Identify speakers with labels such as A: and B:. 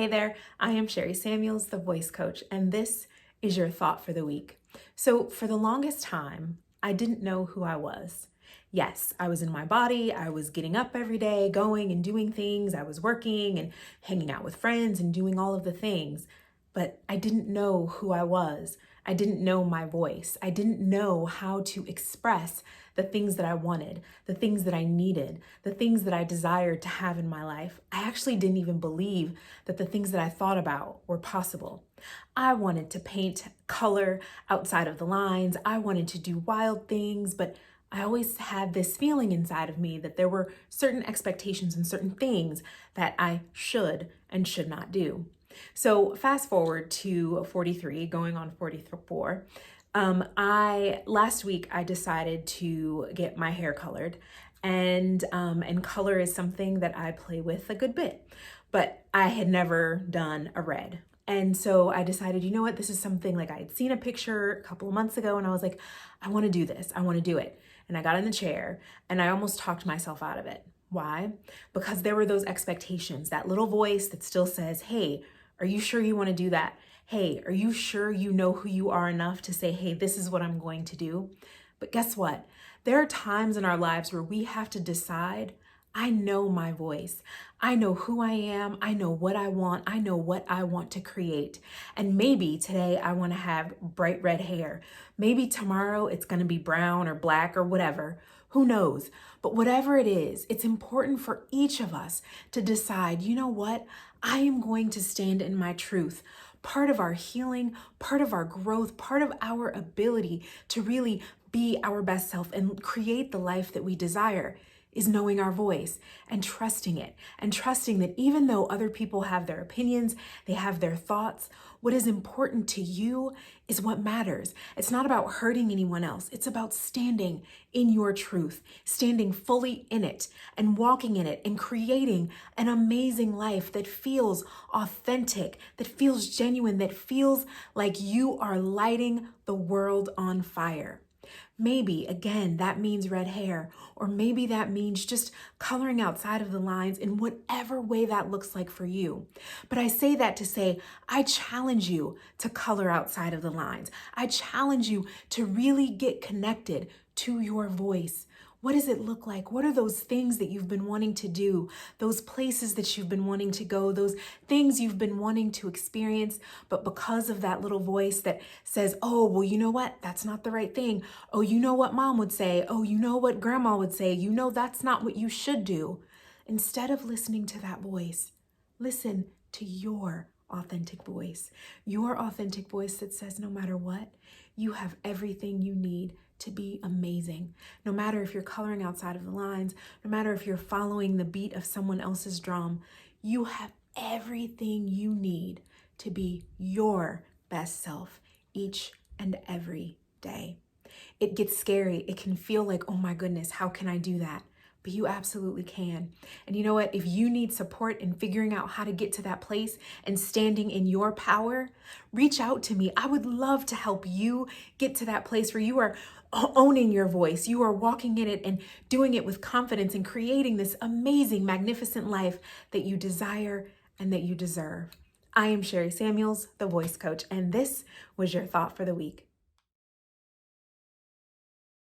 A: Hey there, I am Sherry Samuels, the voice coach, and this is your thought for the week. So, for the longest time, I didn't know who I was. Yes, I was in my body, I was getting up every day, going and doing things, I was working and hanging out with friends and doing all of the things, but I didn't know who I was. I didn't know my voice. I didn't know how to express the things that I wanted, the things that I needed, the things that I desired to have in my life. I actually didn't even believe that the things that I thought about were possible. I wanted to paint color outside of the lines. I wanted to do wild things, but I always had this feeling inside of me that there were certain expectations and certain things that I should and should not do. So fast forward to 43, going on 44. Last week I decided to get my hair colored, and color is something that I play with a good bit, but I had never done a red. And so I decided, you know what, this is something like I had seen a picture a couple of months ago and I was like, I want to do this. I want to do it. And I got in the chair and I almost talked myself out of it. Why? Because there were those expectations, that little voice that still says, hey, are you sure you want to do that? Hey, are you sure you know who you are enough to say, hey, this is what I'm going to do? But guess what? There are times in our lives where we have to decide, I know my voice. I know who I am. I know what I want. I know what I want to create. And maybe today I want to have bright red hair. Maybe tomorrow it's going to be brown or black or whatever. Who knows? But whatever it is, it's important for each of us to decide, you know what? I am going to stand in my truth. Part of our healing, part of our growth, part of our ability to really be our best self and create the life that we desire is knowing our voice and trusting it, and trusting that even though other people have their opinions, they have their thoughts, what is important to you is what matters. It's not about hurting anyone else. It's about standing in your truth, standing fully in it and walking in it and creating an amazing life that feels authentic, that feels genuine, that feels like you are lighting the world on fire. Maybe, again, that means red hair, or maybe that means just coloring outside of the lines in whatever way that looks like for you. But I say that to say, I challenge you to color outside of the lines. I challenge you to really get connected to your voice. What does it look like? What are those things that you've been wanting to do? Those places that you've been wanting to go, those things you've been wanting to experience, but because of that little voice that says, oh, well, you know what? That's not the right thing. Oh, you know what mom would say? Oh, you know what grandma would say? You know, that's not what you should do. Instead of listening to that voice, listen to your authentic voice that says no matter what, you have everything you need to be amazing. No matter if you're coloring outside of the lines, no matter if you're following the beat of someone else's drum, you have everything you need to be your best self each and every day. It gets scary. It can feel like, oh my goodness, how can I do that? But you absolutely can. And you know what? If you need support in figuring out how to get to that place and standing in your power, reach out to me. I would love to help you get to that place where you are owning your voice. You are walking in it and doing it with confidence and creating this amazing, magnificent life that you desire and that you deserve. I am Sherry Samuels, the voice coach, and this was your thought for the week.